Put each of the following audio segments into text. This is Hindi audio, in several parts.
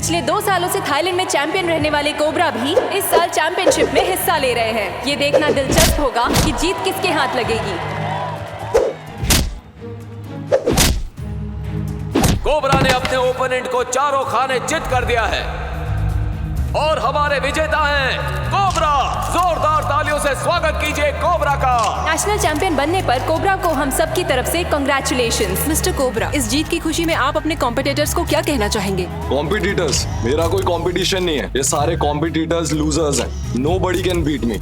पिछले 2 सालों से थाईलैंड में चैंपियन रहने वाले कोबरा भी इस साल चैंपियनशिप में हिस्सा ले रहे हैं। ये देखना दिलचस्प होगा कि जीत किसके हाथ लगेगी। कोबरा ने अपने ओपोनेंट को चारों खाने चित कर दिया है और हमारे विजेता हैं कोबरा। जोरदार तालियों से स्वागत कीजिए कोबरा का। नेशनल चैंपियन बनने पर कोबरा को हम सब की तरफ से कांग्रेचुलेशंस। मिस्टर कोबरा, इस जीत की खुशी में आप अपने कॉम्पिटिटर्स को क्या कहना चाहेंगे? कॉम्पिटिटर्स, मेरा कोई कंपटीशन नहीं है। ये सारे कॉम्पिटिटर्स लूजर्स हैं। Nobody can beat me,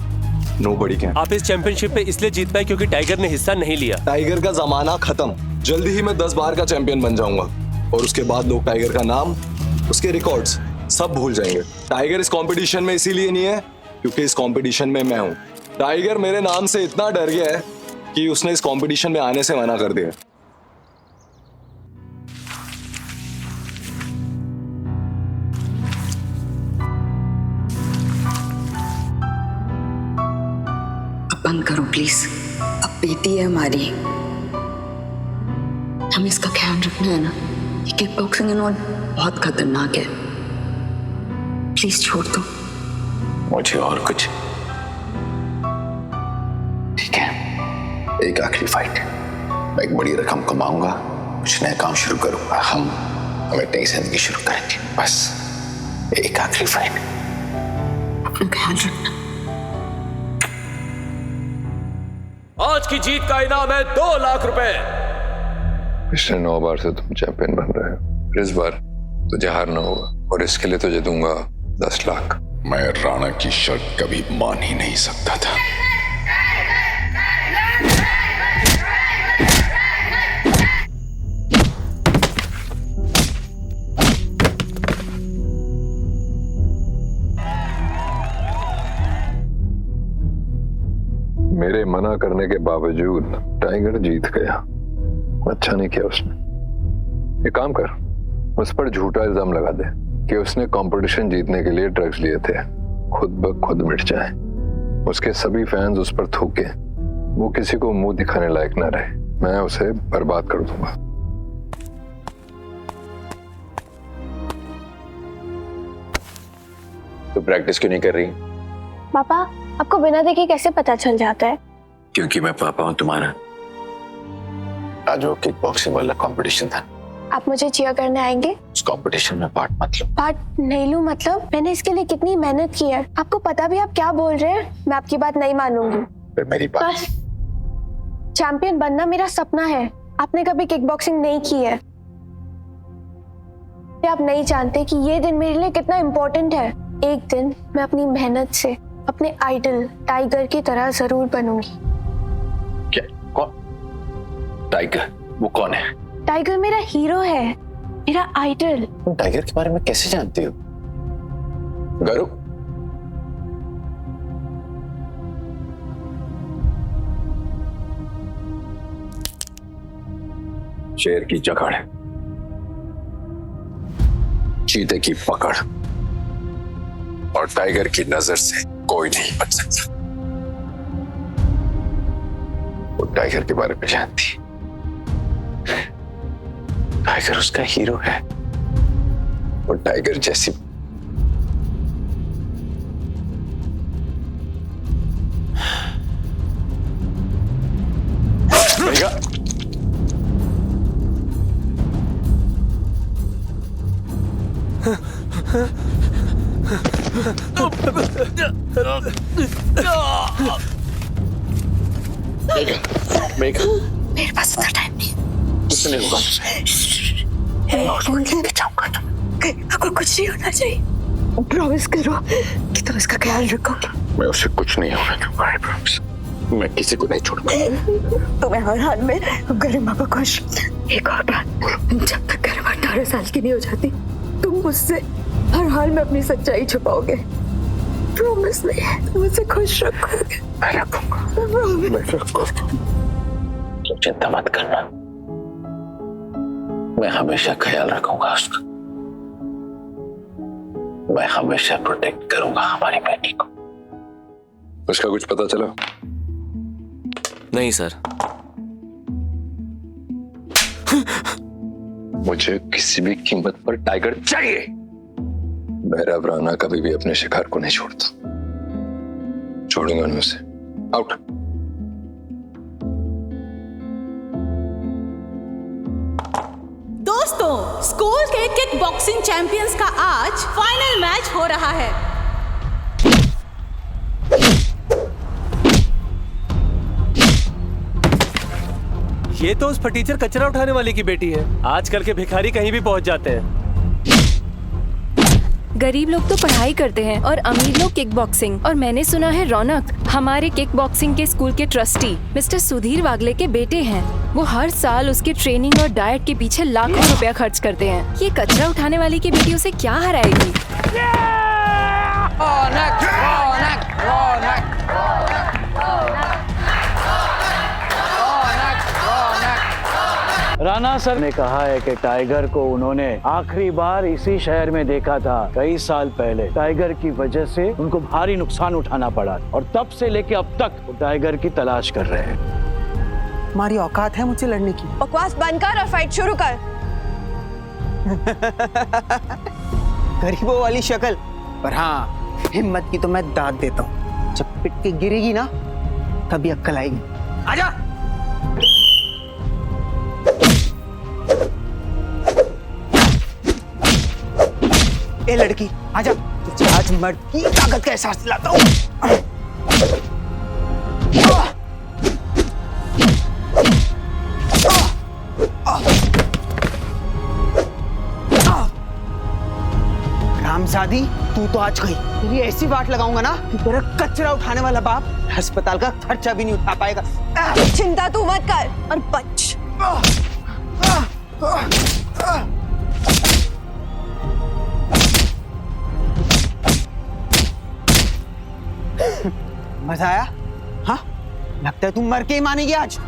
nobody can. आप इस चैंपियनशिप में इसलिए जीत पाए क्योंकि टाइगर ने हिस्सा नहीं लिया। टाइगर का जमाना खत्म। जल्दी ही मैं 10 बार का चैंपियन बन जाऊंगा और उसके बाद लोग टाइगर का नाम, उसके रिकॉर्ड्स सब भूल जाएंगे। टाइगर इस कंपटीशन में इसीलिए नहीं है क्योंकि इस कंपटीशन में मैं हूं। टाइगर मेरे नाम से इतना डर गया है कि उसने इस कंपटीशन में आने से मना कर दिया। अब बंद करो प्लीज। अब बेटी है हमारी, हमें इसका ख्याल रखना है ना। ये किक बॉक्सिंग एंड ऑल बहुत खतरनाक है, प्लीज छोड़ दो। मुझे और कुछ ठीक है, एक आखिरी फाइट, मैं एक बड़ी रकम कमाऊंगा, कुछ नया काम शुरू करूंगा, हमें नई जिंदगी शुरू करेंगे। बस एक आखिरी फाइट, अपना ख्याल रखना। आज की जीत का इनाम है 2 लाख रुपए। पिछले 9 बार से तुम चैंपियन बन रहे हो। इस बार तुझे हारना होगा और इसके लिए तुझे दूंगा 10 लाख। मैं राणा की शर्त कभी मान ही नहीं सकता था। मेरे मना करने के बावजूद टाइगर जीत गया। अच्छा नहीं किया उसने। एक काम कर, उस पर झूठा इल्जाम लगा दे कि उसने कंपटीशन जीतने के लिए ड्रग्स लिए थे। खुद ब खुद मिट जाए। उसके सभी फैंस उस पर थूके, वो किसी को मुंह दिखाने लायक ना रहे। मैं उसे बर्बाद कर दूंगा। तो प्रैक्टिस क्यों नहीं कर रही? पापा, आपको बिना देखे कैसे पता चल जाता है? क्योंकि मैं पापा हूं तुम्हारा। आज वो किक बॉक्सिंग वाला कंपटीशन था। आप मुझे चीयर करने आएंगे? उस कंपटीशन में पार्ट मत लो। पार्ट नहीं लूं मतलब? मैंने इसके लिए कितनी मेहनत की है। आपको पता भी आप क्या बोल रहे हैं? मैं आपकी बात नहीं मानूंगी। फिर मेरी बात। बस चैंपियन बनना मेरा सपना है। आपने कभी किक बॉक्सिंग नहीं की है। आप नहीं जानते कि ये दिन मेरे लिए कितना इम्पोर्टेंट है। एक दिन मैं अपनी मेहनत से अपने आइडल टाइगर की तरह जरूर बनूंगी। क्या? कौन? टाइगर? वो कौन है? टाइगर मेरा हीरो है, मेरा आइडल। तुम टाइगर के बारे में कैसे जानती हो? गरु? शेर की जकड़, चीते की पकड़ और टाइगर की नजर से कोई नहीं बच सकता। वो टाइगर के बारे में जानती। टाइगर उसका हीरो है। वो टाइगर जैसी मेरे पास इतना टाइम नहीं। कुछ नहीं होगा। आपको कुछ नहीं होना चाहिए। प्रॉमिस करो कि तुम इसका ख्याल रखोगे। मैं उसे कुछ नहीं होने दूंगा। I promise। मैं किसी को नहीं छोड़ूंगा। तुम्हें हर हाल में गरिमा को खुश। एक और बात, जब तक गरिमा 18 साल की नहीं हो जाती, तुम मुझसे हर हाल में अपनी सच्चाई छुपाओगे। प्रॉमिस नहीं है, तुम मुझे खुश रखोगे। मैं रखूंगा। मैं रखूंगा। तुम चिंता मत करना, मैं हमेशा ख्याल रखूंगा उसका। मैं हमेशा प्रोटेक्ट करूंगा हमारी बेटी को। उसका कुछ पता चला? नहीं सर। मुझे किसी भी कीमत पर टाइगर चाहिए। भैरव राणा कभी भी अपने शिकार को नहीं छोड़ता। छोड़ूंगा नहीं उसे। आउट। दोस्तों, स्कूल के किक बॉक्सिंग चैंपियंस का आज फाइनल मैच हो रहा है। ये तो उस फटीचर कचरा उठाने वाले की बेटी है। आजकल के भिखारी कहीं भी पहुंच जाते हैं। गरीब लोग तो पढ़ाई करते हैं और अमीर लोग किक बॉक्सिंग। और मैंने सुना है रौनक हमारे किक बॉक्सिंग के स्कूल के ट्रस्टी मिस्टर सुधीर वागले के बेटे हैं। वो हर साल उसके ट्रेनिंग और डाइट के पीछे लाखों रुपया खर्च करते हैं। ये कचरा उठाने वाले की बेटी उसे क्या हराएगी? राणा सर ने कहा है कि टाइगर को उन्होंने आखिरी बार इसी शहर में देखा था कई साल पहले। टाइगर की वजह से उनको भारी नुकसान उठाना पड़ा और तब से लेके अब तक वो टाइगर की तलाश कर रहे हैं। हमारी औकात है मुझसे लड़ने की। बकवास बंद कर और फाइट शुरू कर। गरीबों वाली शक्ल, पर हाँ हिम्मत की तो मैं दाद देता हूँ। जब पिट के गिरेगी ना तभी अक्ल आएगी। आजा। ए लड़की आजा, तुझे आज मर्द की ताकत का एहसास दिलाता हूँ। रामजादी, तू तो आज गई। तेरी ऐसी वाट लगाऊंगा ना कि तेरा कचरा उठाने वाला बाप अस्पताल का खर्चा भी नहीं उठा पाएगा। चिंता तू मत कर और बच। मजा आया? हाँ, लगता है तुम मर के ही मानेगी आज।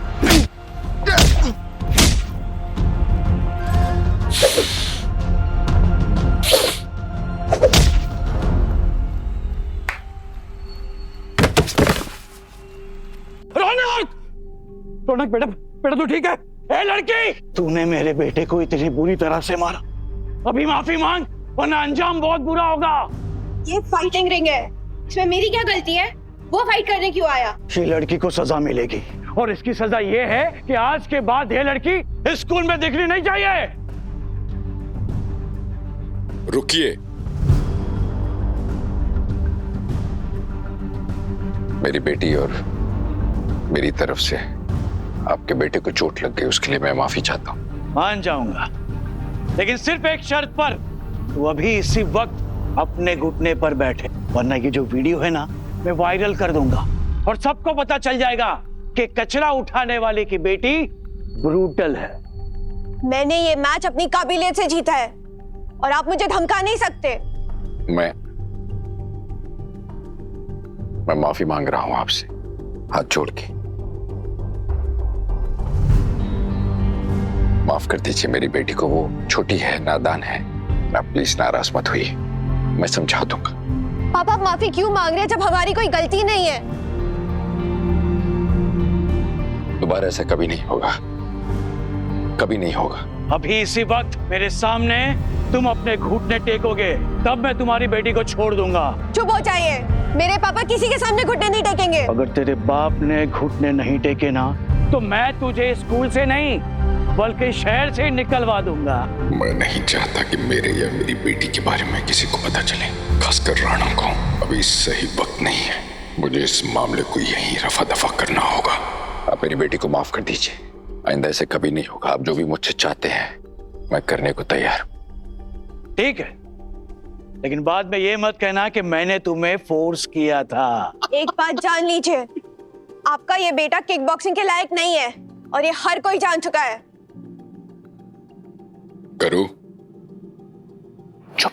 रौनक बेटा, बेटा तू ठीक है? ए लड़की, तूने मेरे बेटे को इतनी बुरी तरह से मारा। अभी माफी मांग वरना अंजाम बहुत बुरा होगा। ये फाइटिंग रिंग है, इसमें मेरी क्या गलती है? वो फाइट करने क्यों आया? ये लड़की को सजा मिलेगी और इसकी सजा ये है कि आज के बाद ये लड़की स्कूल में दिखनी नहीं चाहिए। रुकिए। मेरी बेटी और मेरी तरफ से आपके बेटे को चोट लग गई, उसके लिए मैं माफी चाहता हूँ। मान जाऊंगा, लेकिन सिर्फ एक शर्त पर। तू अभी इसी वक्त अपने घुटने पर बैठे, वरना ये जो वीडियो है ना मैं वायरल कर दूंगा और सबको पता चल जाएगा कि कचरा उठाने वाले की बेटी ब्रूटल है। मैंने ये मैच अपनी काबिलियत से जीता है और आप मुझे धमका नहीं सकते। मैं माफी मांग रहा हूं आपसे, हाथ जोड़ के। माफ कर दीजिए मेरी बेटी को, वो छोटी है, नादान है। ना प्लीज नाराज मत होइए, मैं समझा दूंगा। पापा, आप माफी क्यों मांग रहे हैं जब हमारी कोई गलती नहीं है? दोबारा ऐसा कभी नहीं होगा, कभी नहीं होगा। अभी इसी वक्त मेरे सामने तुम अपने घुटने टेकोगे, तब मैं तुम्हारी बेटी को छोड़ दूंगा। चुप हो जाइए, मेरे पापा किसी के सामने घुटने नहीं टेकेंगे। अगर तेरे बाप ने घुटने नहीं टेके ना, तो मैं तुझे स्कूल से नहीं बल्कि शहर से निकलवा दूंगा। मैं नहीं चाहता कि मेरे या मेरी बेटी के बारे में किसी को पता चले, खासकर राणा को। अभी सही वक्त नहीं है, मुझे इस मामले को यहीं रफा दफा करना होगा। आप मेरी बेटी को माफ कर दीजिए, आइंदा ऐसे कभी नहीं होगा। आप जो भी मुझसे चाहते हैं मैं करने को तैयार हूं। ठीक है, लेकिन बाद में ये मत कहना कि मैंने तुम्हें फोर्स किया था। एक बात जान लीजिए, आपका ये बेटा किक बॉक्सिंग के लायक नहीं है और ये हर कोई जान चुका है। करो चुप।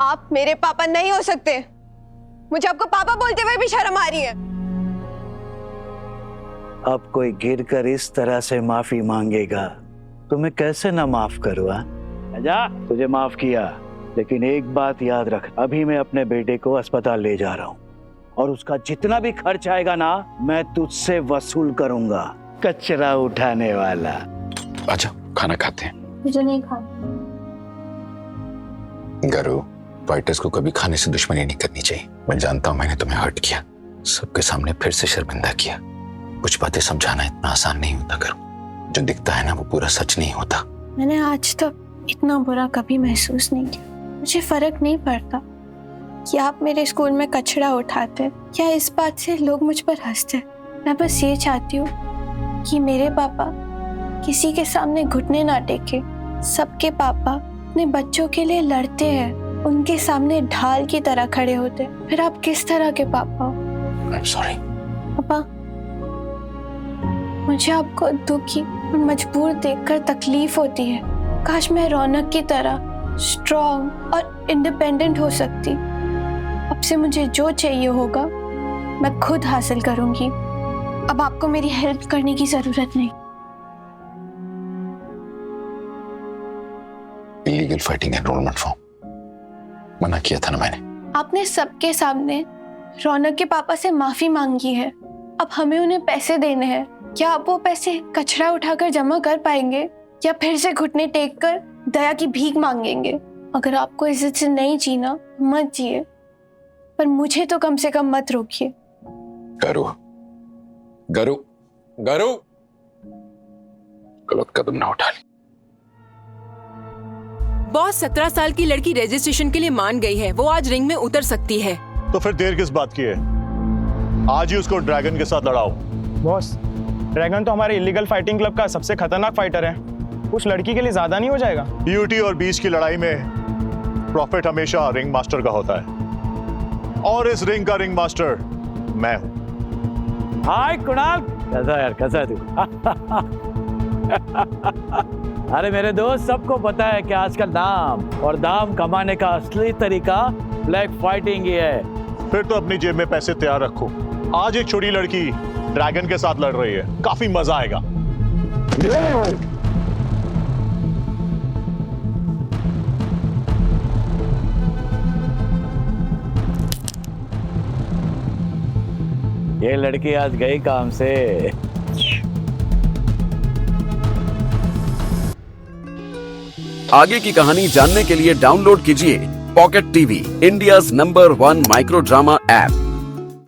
आप मेरे पापा नहीं हो सकते। मुझे आपको पापा बोलते हुए भी शर्म आ रही है। अब कोई गिरकर इस तरह से माफी मांगेगा तो मैं कैसे ना माफ करूं? जा, तुझे माफ किया, लेकिन एक बात याद रख, अभी मैं अपने बेटे को अस्पताल ले जा रहा हूँ और उसका जितना भी खर्च आएगा ना, मैं तुझसे वसूल करूंगा, कचरा उठाने वाला। अच्छा खाना खाते हैं। मुझे नहीं खाना। गरु, फाइटर्स को कभी खाने से दुश्मनी नहीं करनी चाहिए। मैं जानता हूँ मैंने तुम्हें हर्ट किया, सबके सामने फिर से शर्मिंदा किया। कुछ बातें समझाना इतना आसान नहीं होता गरु। जो दिखता है ना वो पूरा सच नहीं होता। मैंने आज तक इतना बुरा कभी महसूस नहीं किया। मुझे फर्क नहीं पड़ता कि आप मेरे स्कूल में कचरा उठाते या इस बात से लोग मुझ पर हंसते। मैं बस ये चाहती हूँ कि मेरे पापा किसी के सामने घुटने ना टेके। सबके पापा अपने बच्चों के लिए लड़ते हैं, उनके सामने ढाल की तरह खड़े होते। फिर आप किस तरह के पापा हो? I'm sorry. पापा, मुझे आपको दुखी और मजबूर देखकर तकलीफ होती है। काश मैं रौनक की तरह स्ट्रॉन्ग और इंडिपेंडेंट हो सकती। अब से मुझे जो चाहिए होगा मैं खुद हासिल करूंगी। अब आपको मेरी हेल्प करने की जरूरत नहीं। इलीगल फाइटिंग एनरोलमेंट फॉर्म मना किया था ना मैंने। आपने सबके सामने रौनक के पापा से माफी मांगी है। अब हमें उन्हें पैसे देने हैं। क्या आप वो पैसे कचरा उठाकर जमा कर पाएंगे या फिर से घुटने टेक कर दया की भीख मांगेंगे? अगर आपको इज्जत से नहीं जीना मत जिए, पर मुझे तो कम से कम मत रोकिए। गरु, गरु, गरु, गलत कदम ना उठा ली। बॉस, 17 साल की लड़की रजिस्ट्रेशन के लिए मान गई है। वो आज रिंग में उतर सकती है। तो फिर देर किस बात की है? आज ही उसको ड्रैगन के साथ लड़ाओ। बॉस, ड्रैगन तो हमारे इलीगल फाइटिंग क्लब का सबसे खतरनाक फाइटर है। उस लड़की के लिए ज्यादा नहीं हो जाएगा? यूटी और बीच की लड़ाई में प्रॉफिट हमेशा रिंग मास्टर का होता है, और इस रिंग का रिंग मास्टर मैं हूं। हाय कुणाल, कैसा यार, कैसा है तू? अरे मेरे दोस्त, सबको पता है कि आजकल नाम और दाम कमाने का असली तरीका ब्लैक फाइटिंग ही है। फिर तो अपनी जेब में पैसे तैयार रखो। आज एक छोटी लड़की ड्रैगन के साथ लड़ रही है, काफी मजा आएगा। ये लड़की आज गई काम से। आगे की कहानी जानने के लिए डाउनलोड कीजिए pocket TV, India's number 1 micro drama app.